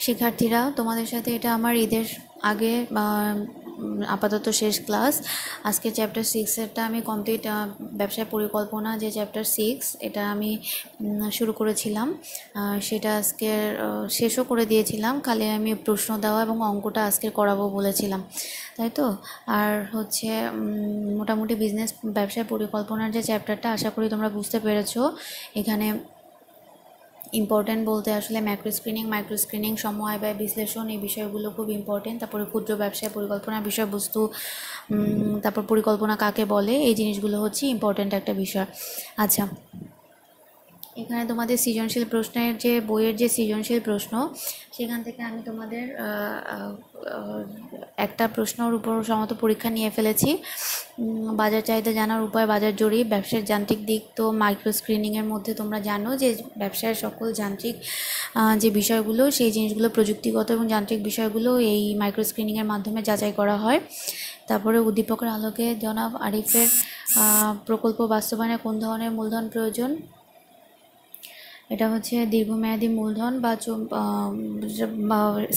শিক্ষার্থীরা, তোমাদের সাথে এটা আমার ঈদের আগে আপাতত শেষ ক্লাস। আজকে চ্যাপ্টার 6-এরটা আমি কমপ্লিট, ব্যবসায় পরিকল্পনা যে চ্যাপ্টার 6 এটা আমি শুরু করেছিলাম, সেটা আজকে শেষও করে দিয়েছিলাম। খালি আমি প্রশ্ন দেওয়া এবং অঙ্কটা আজকে করাবো বলেছিলাম, তাই তো। আর হচ্ছে মোটামুটি ব্যবসায় পরিকল্পনার যে চ্যাপ্টারটা, আশা করি তোমরা বুঝতে পেরেছো। এখানে ইম্পর্ট্যান্ট বলতে আসলে ম্যাক্রো স্ক্রিনিং, মাইক্রো স্ক্রিনিং, সময় ব্যয় বিশ্লেষণ, এই বিষয়গুলো খুব ইম্পর্টেন্ট। তারপরে ক্ষুদ্র ব্যবসায় পরিকল্পনা, বিষয়বস্তু, তারপর পরিকল্পনা কাকে বলে, এই জিনিসগুলো হচ্ছে ইম্পর্ট্যান্ট একটা বিষয়। আচ্ছা, এখানে তোমাদের সৃজনশীল প্রশ্নের যে বইয়ের যে সৃজনশীল প্রশ্ন, সেখান থেকে আমি তোমাদের একটা প্রশ্নের উপর সমত পরীক্ষা নিয়ে ফেলেছি। বাজার চাহিদা জানার উপায়, বাজার জরিপ, ব্যবসার যান্ত্রিক দিক। তো মাইক্রো স্ক্রিনিংয়ের মধ্যে তোমরা জানো যে ব্যবসার সকল যান্ত্রিক যে বিষয়গুলো, সেই জিনিসগুলো, প্রযুক্তিগত এবং যান্ত্রিক বিষয়গুলো এই মাইক্রো স্ক্রিনিংয়ের মাধ্যমে যাচাই করা হয়। তারপরে উদ্দীপকের আলোকে জনাব আরিফের প্রকল্প বাস্তবায়নে কোন ধরনের মূলধন প্রয়োজন? এটা হচ্ছে দীর্ঘমেয়াদী মূলধন বা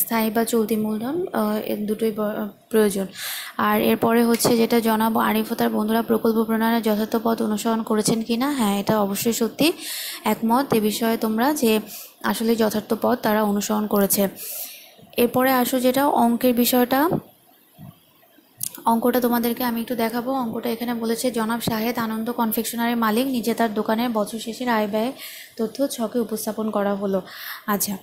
স্থায়ী বা চলতি মূলধন, এর দুটোই প্রয়োজন। আর এরপরে হচ্ছে যেটা জনাব আরিফ ও তার বন্ধুরা প্রকল্প প্রণয়নের যথার্থ পথ অনুসরণ করেছেন কিনা। হ্যাঁ, এটা অবশ্যই সত্যি, একমত এ বিষয়ে তোমরা, যে আসলে যথার্থ পথ তারা অনুসরণ করেছে। এরপরে আসো যেটা অঙ্কের বিষয়টা, অঙ্কটা তোমাদেরকে আমি একটু দেখাবো। অঙ্কটা এখানে বলেছে জনাব শাহেদ আনন্দ কনফেকশনারির মালিক, নিজে তার দোকানের বছর শেষের আয় ব্যয় তথ্য ছকে উপস্থাপন করা হলো। আচ্ছা,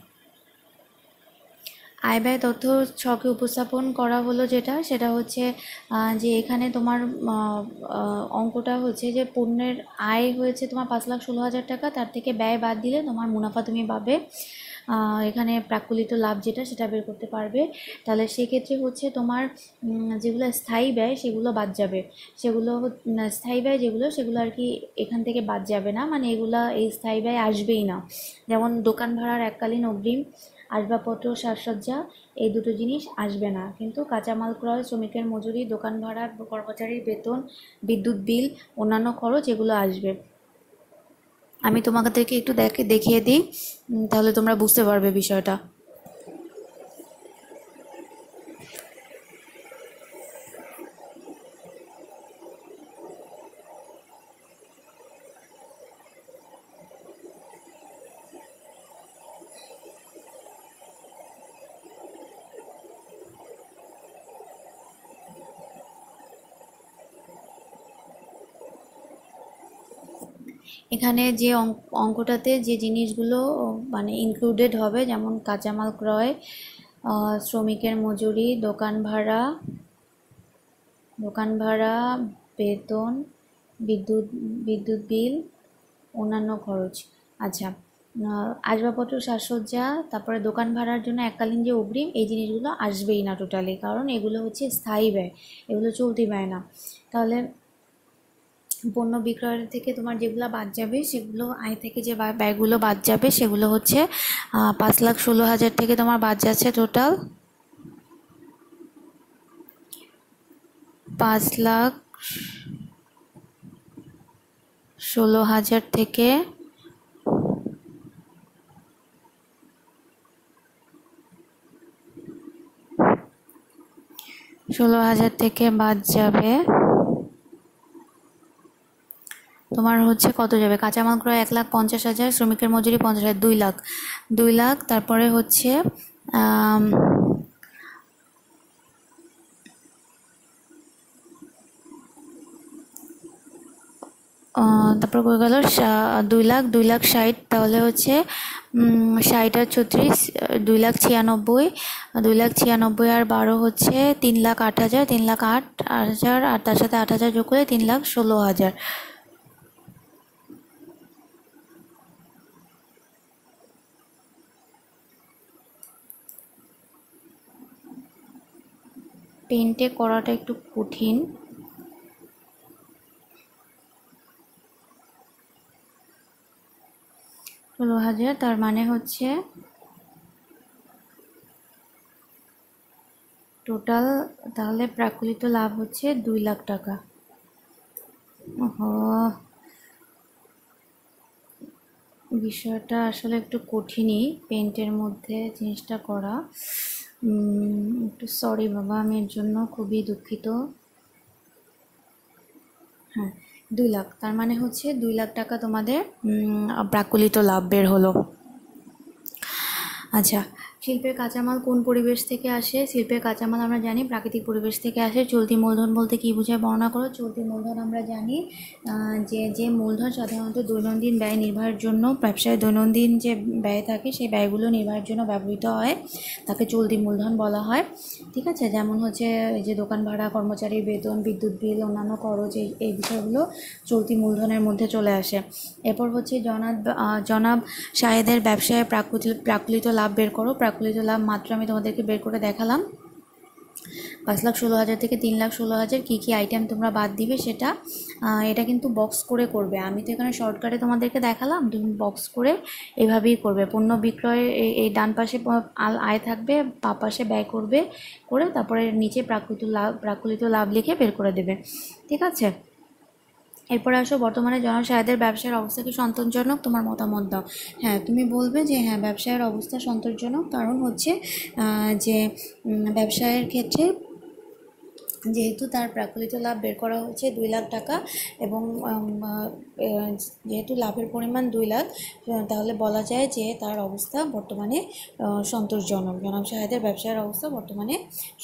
আয় ব্যয় তথ্য ছকে উপস্থাপন করা হলো সেটা হচ্ছে যে এখানে তোমার অঙ্কটা হচ্ছে যে পণ্যের আয় হয়েছে তোমার 5,16,000 টাকা, তার থেকে ব্যয় বাদ দিলে তোমার মুনাফা তুমি পাবে। এখানে প্রাক্কলিত লাভ যেটা, সেটা বের করতে পারবে। তাহলে সেক্ষেত্রে হচ্ছে তোমার যেগুলো স্থায়ী ব্যয় সেগুলো বাদ যাবে, সেগুলো স্থায়ী ব্যয় যেগুলো, সেগুলো আর কি এখান থেকে বাদ যাবে না, মানে এগুলা এই স্থায়ী ব্যয় আসবেই না। যেমন দোকান ভাড়ার এককালীন অগ্রিম, আসবাবপত্র, সাজসজ্জা, এই দুটো জিনিস আসবে না। কিন্তু কাঁচামাল ক্রয়, শ্রমিকের মজুরি, দোকান ভাড়া, কর্মচারীর বেতন, বিদ্যুৎ বিল, অন্যান্য খরচ, এগুলো আসবে। আমি তোমাদেরকে একটু দেখিয়ে দিই, তাহলে তোমরা বুঝতে পারবে বিষয়টা। এখানে যে অঙ্কটাতে যে জিনিসগুলো মানে ইনক্লুডেড হবে, যেমন কাঁচামাল ক্রয়, শ্রমিকের মজুরি, দোকান ভাড়া, বেতন, বিদ্যুৎ বিদ্যুৎ বিল, অন্যান্য খরচ। আচ্ছা, আসবাবপত্র, সাজসজ্জা, তারপরে দোকান ভাড়ার জন্য এককালীন যে অগ্রিম, এই জিনিসগুলো আসবেই না টোটালি, কারণ এগুলো হচ্ছে স্থায়ী ব্যয়, এগুলো চলতি ব্যয় না। তাহলে পণ্য বিক্রয়ের থেকে তোমার যেগুলো বাদ যাবে, সেগুলো আয় থেকে যে ব্যয়গুলো বাদ যাবে, সেগুলো হচ্ছে 5,16,000 থেকে তোমার বাদ যাচ্ছে টোটাল 5,16,000 থেকে 16,000 থেকে বাদ যাবে তোমার হচ্ছে কত যাবে, কাঁচামাল ক্রয় 1,50,000, শ্রমিকের মজুরি 50,000, 2 লাখ, 2 লাখ। তারপরে হচ্ছে তারপর কই গেল, 2 লাখ, 2,60,000, তাহলে হচ্ছে 60 আর 36, 2,96,000, 2,96,000 আর 12 হচ্ছে 3,08,000, 3,08,000, আর তার সাথে 8,000 যোগ করে 3,16,000। পেন্টে করাটা একটু কঠিন। 16,000, তার মানে হচ্ছে টোটাল, তাহলে প্রাকলিত লাভ হচ্ছে 2 লাখ টাকা। বিষয়টা আসলে একটু কঠিনই পেন্টের মধ্যে জিনিসটা করা। একটু সরি বাবা, আমি এর জন্য খুবই দুঃখিত। হ্যাঁ, 2 লাখ, তার মানে হচ্ছে 2 লাখ টাকা তোমাদের প্রাকুলিত লাভ বের হলো। আচ্ছা, শিল্পের কাঁচামাল কোন পরিবেশ থেকে আসে? শিল্পের কাঁচামাল আমরা জানি প্রাকৃতিক পরিবেশ থেকে আসে। চলতি মূলধন বলতে কী বোঝায় বর্ণনা করো। চলতি মূলধন আমরা জানি যে মূলধন সাধারণত দৈনন্দিন ব্যয় নির্বাহের জন্য, ব্যবসায় দৈনন্দিন যে ব্যয় থাকে সেই ব্যয়গুলো নির্বাহের জন্য ব্যবহৃত হয়, তাকে চলতি মূলধন বলা হয়। ঠিক আছে, যেমন হচ্ছে এই যে দোকান ভাড়া, কর্মচারীর বেতন, বিদ্যুৎ বিল, অন্যান্য খরচ, এই বিষয়গুলো চলতি মূলধনের মধ্যে চলে আসে। এরপর হচ্ছে জনাব সাহেদের ব্যবসায় প্রাকুলিত লাভ বের করো। প্রাকুলিত লাভ মাত্র আমি তোমাদেরকে বের করে দেখালাম। 5,16,000 থেকে 3,16,000 কী কী আইটেম তোমরা বাদ দিবে সেটা, এটা কিন্তু বক্স করে করবে। আমি তো এখানে শর্টকাটে তোমাদেরকে দেখালাম, তুমি বক্স করে এভাবেই করবে। পণ্য বিক্রয় এই ডান পাশে আয় থাকবে, বা পাশে ব্যয় করবে, করে তারপরে নিচে প্রাকুলিত লাভ লিখে বের করে দেবে। ঠিক আছে, এরপরে আসো, বর্তমানে জনসাধারণের ব্যবসায়ের অবস্থা কি সন্তোষজনক? তোমার মতামত দাও। হ্যাঁ, তুমি বলবে যে হ্যাঁ, ব্যবসায়ের অবস্থা সন্তোষজনক, কারণ হচ্ছে যে ব্যবসায়ের ক্ষেত্রে যেহেতু তার প্রাকুলিত লাভ বের করা হচ্ছে 2 লাখ টাকা, এবং যেহেতু লাভের পরিমাণ 2 লাখ, তাহলে বলা যায় যে তার অবস্থা বর্তমানে সন্তোষজনক। জনাব সাহেদের ব্যবসায়ের অবস্থা বর্তমানে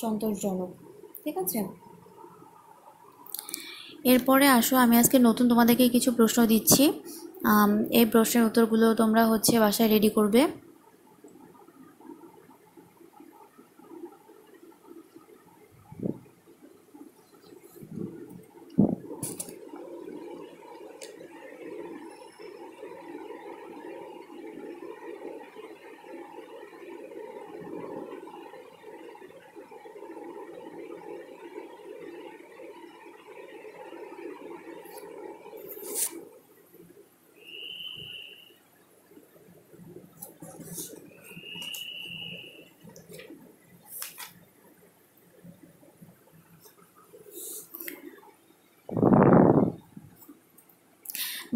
সন্তোষজনক। ঠিক আছে, এরপরে আসো, আমি আজকে নতুন তোমাদেরকে কিছু প্রশ্ন দিচ্ছি। এই প্রশ্নের উত্তরগুলো তোমরা হচ্ছে বাসায় রেডি করবে।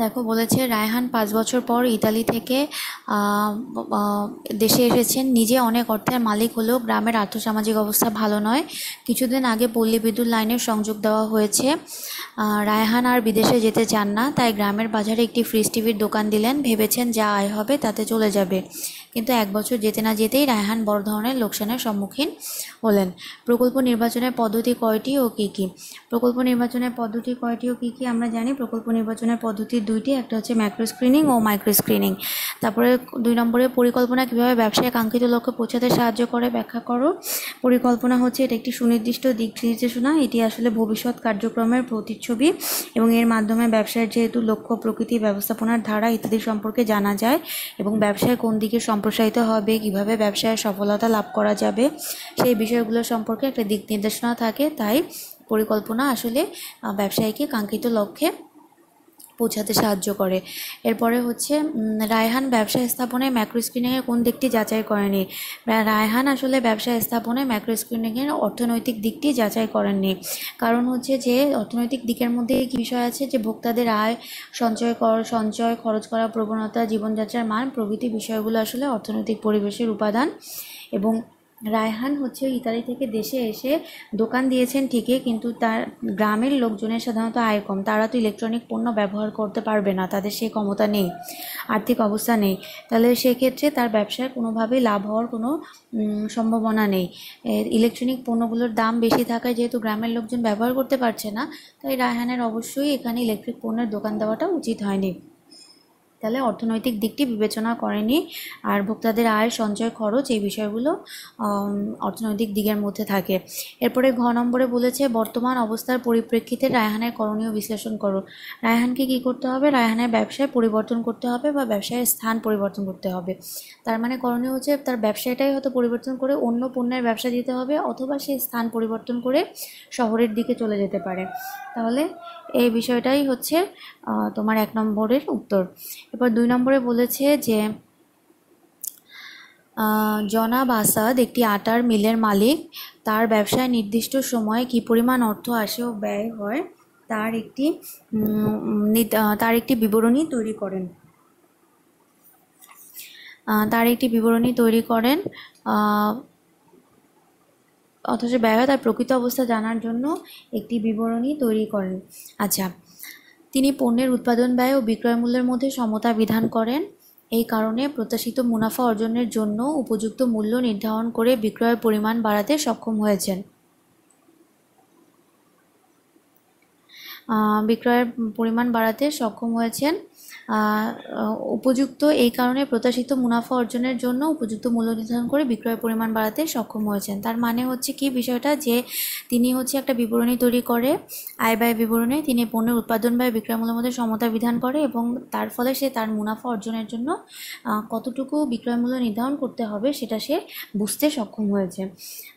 দেখো, বলেছে রায়হান 5 বছর পর ইতালি থেকে দেশে এসেছেন। নিজে অনেক অর্থের মালিক হলেও গ্রামের আর্থসামাজিক অবস্থা ভালো নয়। কিছুদিন আগে পল্লী বিদ্যুৎ লাইনের সংযোগ দেওয়া হয়েছে। রায়হান আর বিদেশে যেতে চান না, তাই গ্রামের বাজারে একটি ফ্রিজ টিভির দোকান দিলেন। ভেবেছেন যা আয় হবে তাতে চলে যাবে, কিন্তু 1 বছর যেতে না যেতেই রায়হান বড় ধরনের লোকসানের সম্মুখীন হলেন। প্রকল্প নির্বাচনের পদ্ধতি কয়টি ও কী কী? প্রকল্প নির্বাচনের পদ্ধতি কয়টি ও কী কী আমরা জানি। প্রকল্প নির্বাচনের পদ্ধতি 2টি, একটা হচ্ছে ম্যাক্রো স্ক্রিনিং ও মাইক্রো স্ক্রিনিং। তারপরে 2 নম্বরে, পরিকল্পনা কীভাবে ব্যবসায় কাঙ্ক্ষিত লক্ষ্যে পৌঁছাতে সাহায্য করে, ব্যাখ্যা করো। পরিকল্পনা হচ্ছে এটা একটি সুনির্দিষ্ট দিক নির্দেশনা, এটি আসলে ভবিষ্যৎ কার্যক্রমের প্রতিচ্ছবি, এবং এর মাধ্যমে ব্যবসায়ের যেহেতু লক্ষ্য, প্রকৃতি, ব্যবস্থাপনার ধারা ইত্যাদি সম্পর্কে জানা যায়, এবং ব্যবসায় কোন দিকে সম্প্রসারিত হবে, কিভাবে ব্যবসায় সফলতা লাভ করা যাবে, সেই বিষয়গুলো সম্পর্কে একটা দিক নির্দেশনা থাকে। তাই পরিকল্পনা আসলে ব্যবসায়ীকে কাঙ্ক্ষিত লক্ষ্যে পৌঁছাতে সাহায্য করে। এরপরে হচ্ছে রায়হান ব্যবসা স্থাপনায় ম্যাক্রো স্ক্রিনিংয়ের কোন দিকটি যাচাই করেনি? রায়হান আসলে ব্যবসা স্থাপনায় ম্যাক্রো স্ক্রিনিংয়ের অর্থনৈতিক দিকটি যাচাই করেননি। কারণ হচ্ছে যে অর্থনৈতিক দিকের মধ্যে কি বিষয় আছে, যে ভোক্তাদের আয়, সঞ্চয়, খরচ করার প্রবণতা, জীবনযাত্রার মান প্রভৃতি বিষয়গুলো আসলে অর্থনৈতিক পরিবেশের উপাদান। এবং রায়হান হচ্ছে ইতালি থেকে দেশে এসে দোকান দিয়েছেন ঠিকই, কিন্তু তার গ্রামের লোকজনের সাধারণত আয় কম, তারা তো ইলেকট্রনিক পণ্য ব্যবহার করতে পারবে না, তাদের সেই ক্ষমতা নেই, আর্থিক অবস্থা নেই। তাহলে সেক্ষেত্রে তার ব্যবসায় কোনোভাবেই লাভ হওয়ার কোনো সম্ভাবনা নেই। ইলেকট্রনিক পণ্যগুলোর দাম বেশি থাকায় যেহেতু গ্রামের লোকজন ব্যবহার করতে পারছে না, তাই রায়হানের অবশ্যই এখানে ইলেকট্রিক পণ্যের দোকান দেওয়াটা উচিত হয়নি। তাহলে অর্থনৈতিক দিকটি বিবেচনা করেনি, আর ভোক্তাদের আয়, সঞ্চয়, খরচ, এই বিষয়গুলো অর্থনৈতিক দিকের মধ্যে থাকে। এরপরে ঘ নম্বরে বলেছে বর্তমান অবস্থার পরিপ্রেক্ষিতে রায়হানের করণীয় বিশ্লেষণ করো। রায়হানকে কী করতে হবে? রায়হানের ব্যবসায় পরিবর্তন করতে হবে, বা ব্যবসায়ের স্থান পরিবর্তন করতে হবে। তার মানে করণীয় হচ্ছে তার ব্যবসাটাই হয়তো পরিবর্তন করে অন্য পণ্যের ব্যবসা দিতে হবে, অথবা সেই স্থান পরিবর্তন করে শহরের দিকে চলে যেতে পারে। তাহলে এই বিষয়টাই হচ্ছে তোমার 1 নম্বরের উত্তর। এরপর 2 নম্বরে বলেছে যে জনাব আসাদ একটি আটার মিলের মালিক। তার ব্যবসায় নির্দিষ্ট সময়ে কী পরিমাণ অর্থ আসে ও ব্যয় হয় তার একটি বিবরণী তৈরি করেন। তার একটি বিবরণী তৈরি করেন, অথচ ব্যয় হয় তার প্রকৃত অবস্থা জানার জন্য একটি বিবরণী তৈরি করেন। আচ্ছা, তিনি পণ্যের উৎপাদন ব্যয় ও বিক্রয় মূল্যের মধ্যে সমতা বিধান করেন। এই কারণে প্রত্যাশিত মুনাফা অর্জনের জন্য উপযুক্ত মূল্য নির্ধারণ করে বিক্রয়ের পরিমাণ বাড়াতে সক্ষম হয়েছেন। বিক্রয়ের পরিমাণ বাড়াতে সক্ষম হয়েছেন। উপযুক্ত এই কারণে প্রত্যাশিত মুনাফা অর্জনের জন্য উপযুক্ত মূল্য নির্ধারণ করে বিক্রয়ের পরিমাণ বাড়াতে সক্ষম হয়েছেন। তার মানে হচ্ছে কি বিষয়টা, যে তিনি হচ্ছে একটা বিবরণী তৈরি করে, আয় ব্যয় বিবরণী। তিনি পণ্যের উৎপাদন ব্যয় বিক্রয় মূল্যের মধ্যে সমতা বিধান করে এবং তার ফলে সে তার মুনাফা অর্জনের জন্য কতটুকু বিক্রয় মূল্য নির্ধারণ করতে হবে সেটা সে বুঝতে সক্ষম হয়েছে।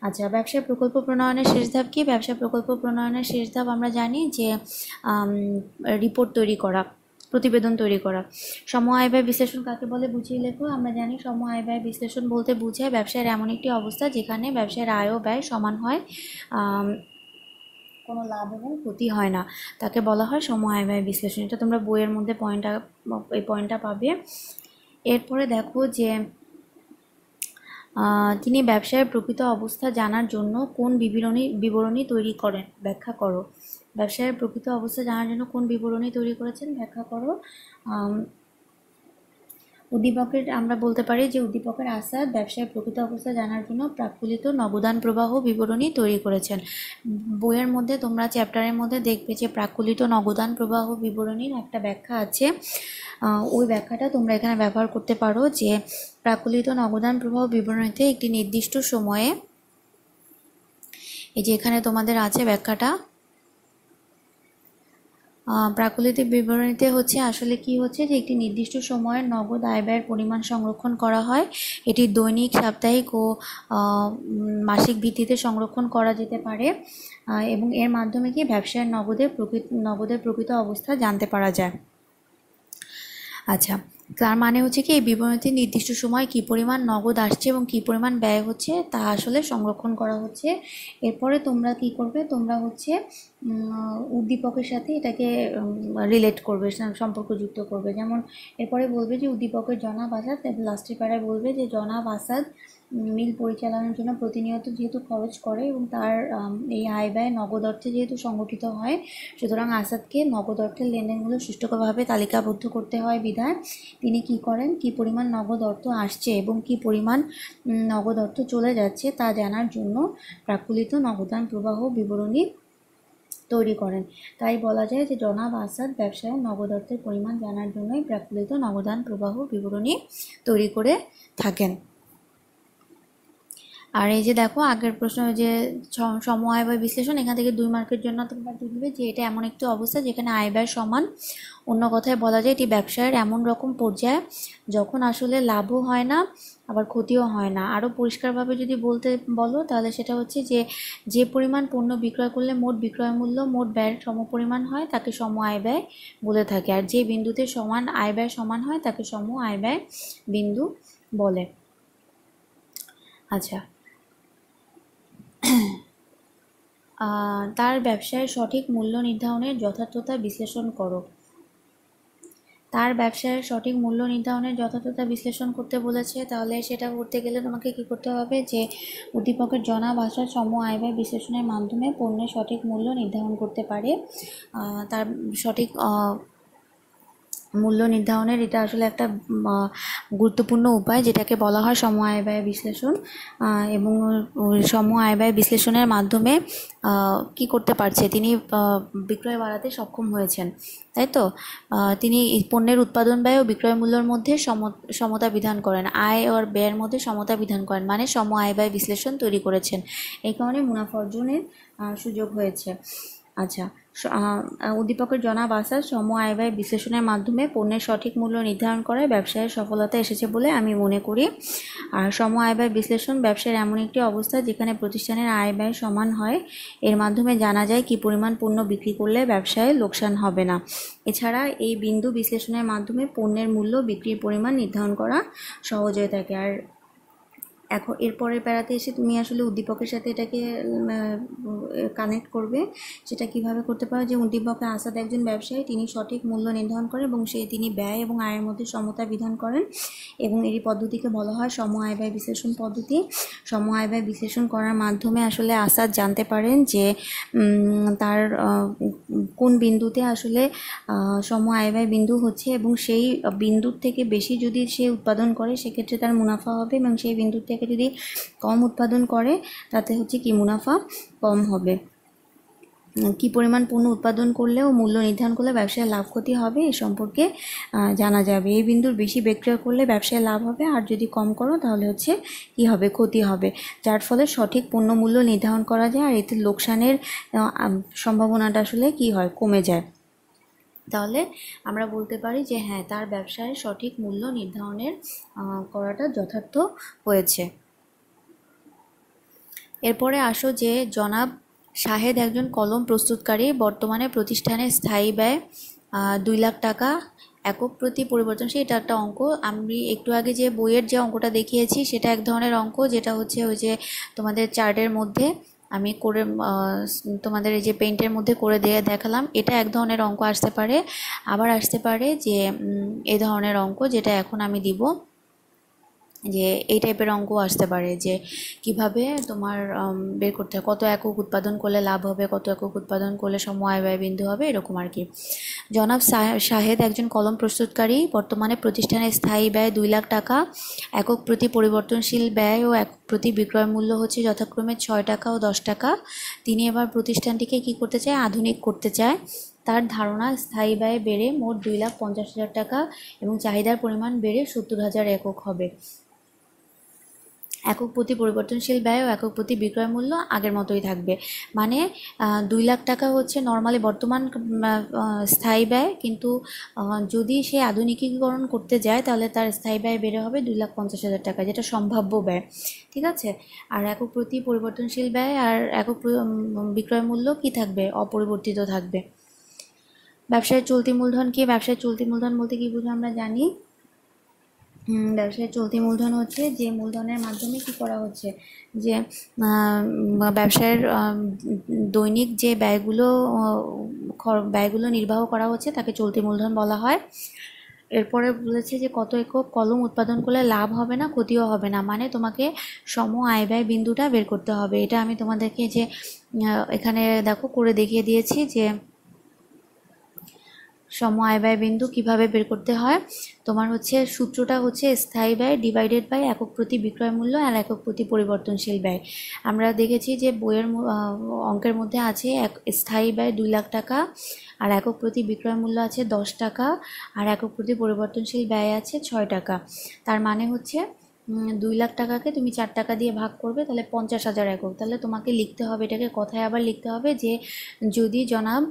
আচ্ছা, ব্যবসায় প্রকল্প প্রণয়নের শেষ ধাপ কি? ব্যবসা প্রকল্প প্রণয়নের শেষ ধাপ আমরা জানি যে রিপোর্ট তৈরি করা, প্রতিবেদন তৈরি করা। সম আয় ব্যয় বিশ্লেষণ কাকে বলে বুঝিয়ে লেখো। আমরা জানি সম আয় ব্যয় বিশ্লেষণ বলতে বোঝায় ব্যবসায়ের এমন একটি অবস্থা যেখানে ব্যবসায়ের আয় ও ব্যয় সমান হয়, কোনো লাভ এবং ক্ষতি হয় না, তাকে বলা হয় সম আয় ব্যয় বিশ্লেষণ। এটা তোমরা বইয়ের মধ্যে এই পয়েন্টটা পাবে। এরপরে দেখো যে তিনি ব্যবসায়ের প্রকৃত অবস্থা জানার জন্য কোন বিবরণী তৈরি করেন, ব্যাখ্যা করো। ব্যবসায়ের প্রকৃত অবস্থা জানার জন্য কোন বিবরণী তৈরি করেছেন, ব্যাখ্যা করো। উদ্দীপকের আমরা বলতে পারি যে উদ্দীপকের আসাদ ব্যবসায়ের প্রকৃত অবস্থা জানার জন্য প্রাক্কলিত নগদান প্রবাহ বিবরণী তৈরি করেছেন। বইয়ের মধ্যে তোমরা চ্যাপ্টারের মধ্যে দেখবে যে প্রাক্কলিত নগদান প্রবাহ বিবরণীর একটা ব্যাখ্যা আছে। ওই ব্যাখ্যাটা তোমরা এখানে ব্যবহার করতে পারো, যে প্রাক্কলিত নগদান প্রবাহ বিবরণীতে একটি নির্দিষ্ট সময়ে, এই যে এখানে তোমাদের আছে ব্যাখ্যাটা, প্রাকৃতিক বিবরণীতে হচ্ছে আসলে কি হচ্ছে, যে একটি নির্দিষ্ট সময়ের নগদ আয় ব্যয়ের পরিমাণ সংরক্ষণ করা হয়। এটি দৈনিক, সাপ্তাহিক ও মাসিক ভিত্তিতে সংরক্ষণ করা যেতে পারে এবং এর মাধ্যমে কি ব্যবসায়ের নগদের প্রকৃত অবস্থা জানতে পারা যায়। আচ্ছা, তার মানে হচ্ছে কি এই বিবরণীতে নির্দিষ্ট সময় কী পরিমাণ নগদ আসছে এবং কী পরিমাণ ব্যয় হচ্ছে তা আসলে সংরক্ষণ করা হচ্ছে। এরপরে তোমরা কি করবে, তোমরা হচ্ছে উদ্দীপকের সাথে এটাকে রিলেট করবে, সম্পর্কযুক্ত করবে। যেমন এরপরে বলবে যে উদ্দীপকের জনাব আসাদ, লাস্টের পাড়ায় বলবে যে জনাব আসাদ মিল পরিচালনার জন্য প্রতিনিয়ত যেহেতু খরচ করে এবং তার এই আয় ব্যয় নগদ অর্থে যেহেতু সংগঠিত হয়, সুতরাং আসাদকে নগদ অর্থের লেনদেনগুলো সুষ্ঠুভাবে তালিকাবদ্ধ করতে হয় বিধায় তিনি কি করেন, কি পরিমাণ নগদ অর্থ আসছে এবং কি পরিমাণ নগদ অর্থ চলে যাচ্ছে তা জানার জন্য প্রাক্কলিত নগদান প্রবাহ বিবরণী তৈরি করেন। তাই বলা যায় যে জনাব আসাদ ব্যবসায় নগদ অর্থের পরিমাণ জানার জন্যই প্রাক্কলিত নগদান প্রবাহ বিবরণী তৈরি করে থাকেন। আর এই যে দেখো আগের প্রশ্ন, যে সম আয় ব্যয় বিশ্লেষণ, এখান থেকে 2 মার্কের জন্য তোমরা দেখবে যে এটা এমন একটি অবস্থা যেখানে আয় ব্যয় সমান। অন্য কথায় বলা যায় এটি ব্যবসায়ের এমন রকম পর্যায়ে যখন আসলে লাভও হয় না আবার ক্ষতিও হয় না। আরও পরিষ্কারভাবে যদি বলো তাহলে সেটা হচ্ছে যে পরিমাণ পণ্য বিক্রয় করলে মোট বিক্রয় মূল্য মোট ব্যয়ের সমপরিমাণ হয় তাকে সম আয় ব্যয় বলে থাকে, আর যে বিন্দুতে সমান আয় ব্যয় সমান হয় তাকে সম আয় ব্যয় বিন্দু বলে। আচ্ছা, তার ব্যবসায়ের সঠিক মূল্য নির্ধারণের যথার্থতা বিশ্লেষণ করো। তার ব্যবসায়ের সঠিক মূল্য নির্ধারণের যথার্থতা বিশ্লেষণ করতে বলেছে, তাহলে সেটা করতে গেলে তোমাকে কি করতে হবে, যে উদ্দীপকের জনাব আসাদ সম আয় ব্যয় বিশ্লেষণের মাধ্যমে পণ্যের সঠিক মূল্য নির্ধারণ করতে পারে। তার সঠিক মূল্য নির্ধারণের এটা আসলে একটা গুরুত্বপূর্ণ উপায়, যেটাকে বলা হয় সম আয় ব্যয় বিশ্লেষণ। এবং সম আয় ব্যয় বিশ্লেষণের মাধ্যমে কি করতে পারছে, তিনি বিক্রয় বাড়াতে সক্ষম হয়েছেন, তাই তো। তিনি পণ্যের উৎপাদন ব্যয় ও বিক্রয় মূল্যের মধ্যে সমতা বিধান করেন, আয় আর ব্যয়ের মধ্যে সমতা বিধান করেন, মানে সম আয় ব্যয় বিশ্লেষণ তৈরি করেছেন। এই কারণে মুনাফা অর্জনের সুযোগ হয়েছে। আচ্ছা, উদ্দীপকের জনাব আসাদ সম আয় ব্যয় বিশ্লেষণের মাধ্যমে পণ্যের সঠিক মূল্য নির্ধারণ করায় ব্যবসায়ের সফলতা এসেছে বলে আমি মনে করি। আর সম আয় ব্যয় বিশ্লেষণ ব্যবসায়ের এমন একটি অবস্থা যেখানে প্রতিষ্ঠানের আয় ব্যয় সমান হয়, এর মাধ্যমে জানা যায় কি পরিমাণ পণ্য বিক্রি করলে ব্যবসায় লোকসান হবে না। এছাড়া এই বিন্দু বিশ্লেষণের মাধ্যমে পণ্যের মূল্য বিক্রির পরিমাণ নির্ধারণ করা সহজ হয়ে থাকে। আর এখন এরপরের প্যারাতে এসে তুমি আসলে উদ্দীপকের সাথে এটাকে কানেক্ট করবে। সেটা কিভাবে করতে পারো, যে উদ্দীপকে আসাদ একজন ব্যবসায়ী, তিনি সঠিক মূল্য নির্ধারণ করেন এবং তিনি ব্যয় এবং আয়ের মধ্যে সমতা বিধান করেন, এবং এই পদ্ধতিকে বলা হয় সম আয় ব্যয় বিশ্লেষণ পদ্ধতি। সম আয় ব্যয় বিশ্লেষণ করার মাধ্যমে আসলে আসাদ জানতে পারেন যে তার কোন বিন্দুতে আসলে সম আয় ব্যয় বিন্দু হচ্ছে, এবং সেই বিন্দুর থেকে বেশি যদি সে উৎপাদন করে সেক্ষেত্রে তার মুনাফা হবে, এবং সেই বিন্দুর থেকে যদি কম উৎপাদন করে তাতে হচ্ছে কি মুনাফা কম হবে। কি পরিমাণ পণ্য উৎপাদন করলে ও মূল্য নির্ধারণ করলে ব্যবসায় লাভ ক্ষতি হবে এ সম্পর্কে জানা যাবে। এই বিন্দুর বেশি বিক্রয় করলে ব্যবসায় লাভ হবে, আর যদি কম করো তাহলে হচ্ছে কি হবে, ক্ষতি হবে, যার ফলে সঠিক পণ্য মূল্য নির্ধারণ করা যায় আর এতে লোকসানের সম্ভাবনাটা আসলে কি হয়, কমে যায়। তাহলে আমরা বলতে পারি যে হ্যাঁ, তার ব্যবসায় সঠিক মূল্য নির্ধারণের করাটা যথার্থ হয়েছে। এরপরে আসো যে জনাব শাহেদ একজন কলম প্রস্তুতকারী, বর্তমানে প্রতিষ্ঠানের স্থায়ী ব্যয় 2 লাখ টাকা, একক প্রতি পরিবর্তনশীল। এটা একটা অঙ্ক, আমি একটু আগে যে বইয়ের যে অঙ্কটা দেখিয়েছি সেটা এক ধরনের অঙ্ক, যেটা হচ্ছে ওই যে তোমাদের চার্টের মধ্যে আমি করে তোমাদের এই যে পেইন্টের মধ্যে করে দিয়ে দেখালাম, এটা এক ধরনের অঙ্ক আসতে পারে। আবার আসতে পারে যে এই ধরনের অঙ্ক যেটা এখন আমি দিব, যে এই টাইপের অঙ্ক আসতে পারে যে কিভাবে তোমার বের করতে হয়, কত একক উৎপাদন করলে লাভ হবে, কত একক উৎপাদন করলে সম আয় ব্যয় বিন্দু হবে, এরকম আর কি। জনাব শাহেদ একজন কলম প্রস্তুতকারী, বর্তমানে প্রতিষ্ঠানের স্থায়ী ব্যয় 2 লাখ টাকা, একক প্রতি পরিবর্তনশীল ব্যয় ও একক প্রতি বিক্রয় মূল্য হচ্ছে যথাক্রমে 6 টাকা ও 10 টাকা। তিনি এবার প্রতিষ্ঠানটিকে কি করতে চায়, আধুনিক করতে চায়। তার ধারণা স্থায়ী ব্যয় বেড়ে মোট 2,50,000 টাকা এবং চাহিদার পরিমাণ বেড়ে 70,000 একক হবে। একক প্রতি পরিবর্তনশীল ব্যয় ও একক প্রতি বিক্রয় মূল্য আগের মতোই থাকবে। মানে 2 লাখ টাকা হচ্ছে নর্মালি বর্তমান স্থায়ী ব্যয়, কিন্তু যদি সে আধুনিকীকরণ করতে যায় তাহলে তার স্থায়ী ব্যয় বেড়ে হবে 2,50,000 টাকা, যেটা সম্ভাব্য ব্যয়। ঠিক আছে, আর একক প্রতি পরিবর্তনশীল ব্যয় আর একক বিক্রয় মূল্য কি থাকবে, অপরিবর্তিত থাকবে। ব্যবসায়ের চলতি মূলধন কি, ব্যবসায়ের চলতি মূলধন বলতে কি বুঝো আমরা জানি। ব্যবসায়ের চলতি মূলধন হচ্ছে যে মূলধনের মাধ্যমে কি করা হচ্ছে, যে ব্যবসায়ের দৈনিক যে ব্যয়গুলো নির্বাহ করা হচ্ছে তাকে চলতি মূলধন বলা হয়। এরপরে বলেছে যে কত একক কলম উৎপাদন করলে লাভ হবে না, ক্ষতিও হবে না, মানে তোমাকে সম আয় ব্যয় বিন্দুটা বের করতে হবে। এটা আমি তোমাদেরকে যে এখানে দেখো করে দেখিয়ে দিয়েছি যে সম আয় ব্যয় বিন্দু কীভাবে বের করতে হয়। তোমার হচ্ছে সূত্রটা হচ্ছে স্থায়ী ব্যয় ডিভাইডেড বাই একক প্রতি বিক্রয় মূল্য আর একক প্রতি পরিবর্তনশীল ব্যয়। আমরা দেখেছি যে বইয়ের অঙ্কের মধ্যে আছে স্থায়ী ব্যয় 2 লাখ টাকা, আর একক প্রতি বিক্রয় মূল্য আছে 10 টাকা, আর একক প্রতি পরিবর্তনশীল ব্যয় আছে 6 টাকা। তার মানে হচ্ছে 2 লাখ টাকাকে তুমি 4 টাকা দিয়ে ভাগ করবে, তাহলে 50,000 একক। তাহলে তোমাকে লিখতে হবে, এটাকে কথায় আবার লিখতে হবে যে যদি জনাব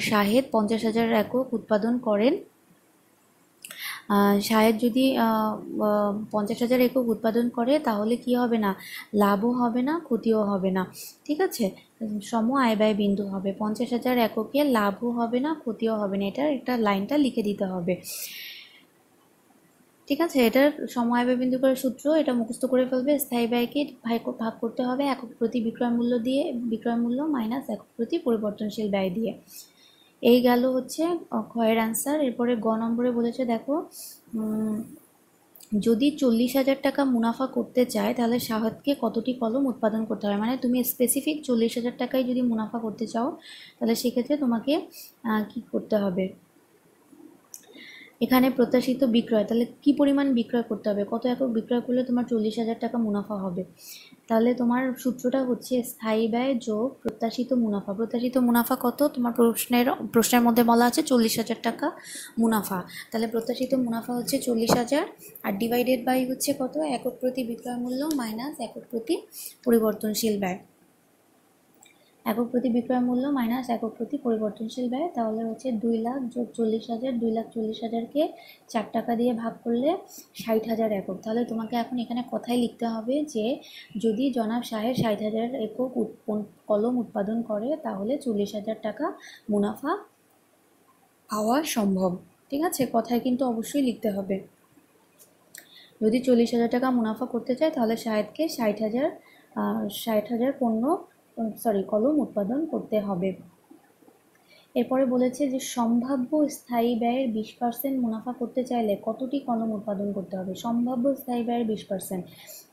শাহেদ 50,000 একক উৎপাদন করেন, শাহেদ যদি 50,000 একক উৎপাদন করে তাহলে কি হবে না, লাভও হবে না, ক্ষতিও হবে না। ঠিক আছে, সম আয় ব্যয় বিন্দু হবে, 50,000 এককে লাভও হবে না, ক্ষতিও হবে না, এটা একটা লাইনটা লিখে দিতে হবে। ঠিক আছে, এটার সম আয় ব্যয় বিন্দু করে সূত্র, এটা মুখস্থ করে ফেলবে। স্থায়ী ব্যয়কে ভাগ করতে হবে একক প্রতি বিক্রয় মূল্য দিয়ে, বিক্রয় মূল্য মাইনাস একক প্রতি পরিবর্তনশীল ব্যয় দিয়ে। এই গেল হচ্ছে ক্ষয়ের আনসার। এরপরে গ নম্বরে বলেছে দেখো, যদি 40,000 টাকা মুনাফা করতে চায় তাহলে শাহেদকে কতটি কলম উৎপাদন করতে হবে। মানে তুমি স্পেসিফিক 40,000 টাকায় যদি মুনাফা করতে চাও তাহলে সেক্ষেত্রে তোমাকে কি করতে হবে, এখানে প্রত্যাশিত বিক্রয়, তাহলে কি পরিমাণ বিক্রয় করতে হবে, কত একক বিক্রয় করলে তোমার 40,000 টাকা মুনাফা হবে। তাহলে তোমার সূত্রটা হচ্ছে স্থায়ী ব্যয় যোগ প্রত্যাশিত মুনাফা। প্রত্যাশিত মুনাফা কত, তোমার প্রশ্নের মধ্যে বলা আছে 40,000 টাকা মুনাফা, তাহলে প্রত্যাশিত মুনাফা হচ্ছে 40,000, আর ডিভাইডেড বাই হচ্ছে কত, একক প্রতি বিক্রয় মূল্য মাইনাস একক প্রতি পরিবর্তনশীল ব্যয়। একক প্রতি বিক্রয় মূল্য মাইনাস একক প্রতি পরিবর্তনশীল ব্যয়, তাহলে হচ্ছে 2 লাখ যোগ 40,000, 2,40,000কে 4 টাকা দিয়ে ভাগ করলে 60,000 একক। তাহলে তোমাকে এখন এখানে কথাই লিখতে হবে যে যদি জনাব শাহেদ 60,000 একক কলম উৎপাদন করে তাহলে 40,000 টাকা মুনাফা পাওয়া সম্ভব। ঠিক আছে, কথায় কিন্তু অবশ্যই লিখতে হবে। যদি 40,000 টাকা মুনাফা করতে চায় তাহলে শাহেদকে 60,000 কলম উৎপাদন করতে হবে। এরপরে বলেছে যে সম্ভাব্য স্থায়ী ব্যয়ের 20% মুনাফা করতে চাইলে কতটি কলম উৎপাদন করতে হবে। সম্ভাব্য স্থায়ী ব্যয়ের 20%,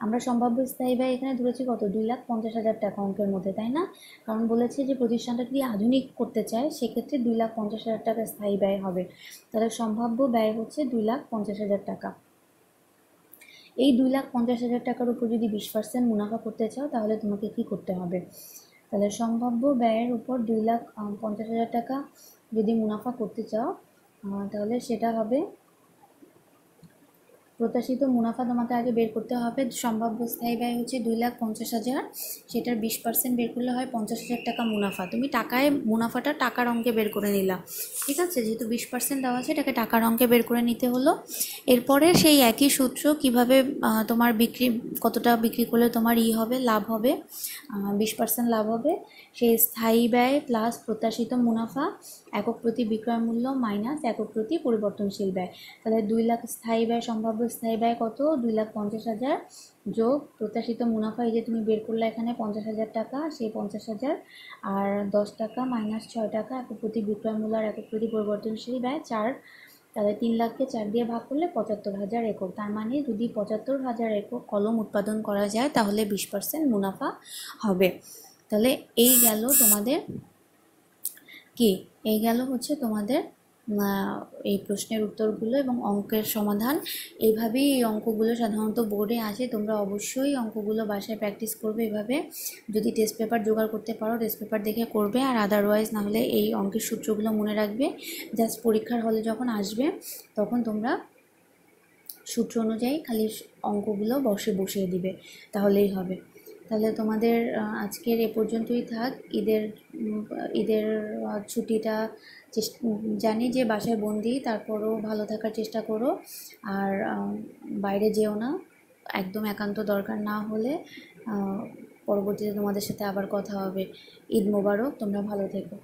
আমরা সম্ভাব্য স্থায়ী ব্যয় এখানে ধরেছি কত, 2,50,000 টাকা অঙ্কের মধ্যে, তাই না? কারণ বলেছে যে প্রতিষ্ঠানটা যদি আধুনিক করতে চায় সেক্ষেত্রে 2,50,000 টাকা স্থায়ী ব্যয় হবে। তাহলে সম্ভাব্য ব্যয় হচ্ছে 2,50,000 টাকা। এই 2,50,000 টাকার উপর যদি 20% মুনাফা করতে চাও তাহলে তোমাকে কি করতে হবে? তাহলে সম্ভাব্য ব্যয়ের উপর 2,50,000 টাকা যদি মুনাফা করতে চাও তাহলে সেটা হবে, প্রত্যাশিত মুনাফা তোমাকে আগে বের করতে হবে। সম্ভাব্য স্থায়ী ব্যয় হচ্ছে 2,50,000, সেটার 20% বের করলে হয় 50,000 টাকা মুনাফা। তুমি টাকায় মুনাফাটা টাকার অঙ্কে বের করে নিলা, ঠিক আছে? যেহেতু 20% দেওয়া আছে এটাকে টাকার অঙ্কে বের করে নিতে হলো। এরপরে সেই একই সূত্র কিভাবে তোমার কতটা বিক্রি করলে তোমার হবে, লাভ হবে, 20% লাভ হবে, সেই স্থায়ী ব্যয় প্লাস প্রত্যাশিত মুনাফা একক প্রতি বিক্রয় মূল্য মাইনাস একক প্রতি পরিবর্তনশীল ব্যয়। তাহলে 2 লাখ স্থায়ী ব্যয়, সম্ভাব্য স্থায়ী ব্যয় কত, 2,50,000 যোগ প্রত্যাশিত মুনাফা, এই যে তুমি বের করলে এখানে 50,000 টাকা, সেই 50,000 আর 10 টাকা মাইনাস 6 টাকা একক প্রতি বিক্রয় মূল্য আর একক প্রতি পরিবর্তনশীল ব্যয় 4, তাহলে 3 লাখকে 4 দিয়ে ভাগ করলে 75,000 একক। তার মানে যদি 75,000 একক কলম উৎপাদন করা যায় তাহলে 20% মুনাফা হবে। তাহলে এই গেল তোমাদের কি, এই গেল হচ্ছে তোমাদের এই প্রশ্নের উত্তরগুলো এবং অঙ্কের সমাধান। এইভাবেই এই অঙ্কগুলো সাধারণত বোর্ডে আসে, তোমরা অবশ্যই অঙ্কগুলো বাসায় প্র্যাকটিস করবে এভাবে। যদি টেস্ট পেপার জোগাড় করতে পারো টেস্ট পেপার দেখে করবে, আর আদারওয়াইজ না হলে এই অঙ্কের সূত্রগুলো মনে রাখবে। জাস্ট পরীক্ষার হলে যখন আসবে তখন তোমরা সূত্র অনুযায়ী খালি অঙ্কগুলো বসিয়ে দিবে, তাহলেই হবে। তাহলে তোমাদের আজকের এ পর্যন্তই থাক। ঈদের ছুটিটা জানি যে বাসায় বন্দি, তারপরও ভালো থাকার চেষ্টা করো, আর বাইরে যেও না, একদম একান্ত দরকার না হলে। পরবর্তীতে তোমাদের সাথে আবার কথা হবে। ঈদ মোবারক, তোমরা ভালো থেকো।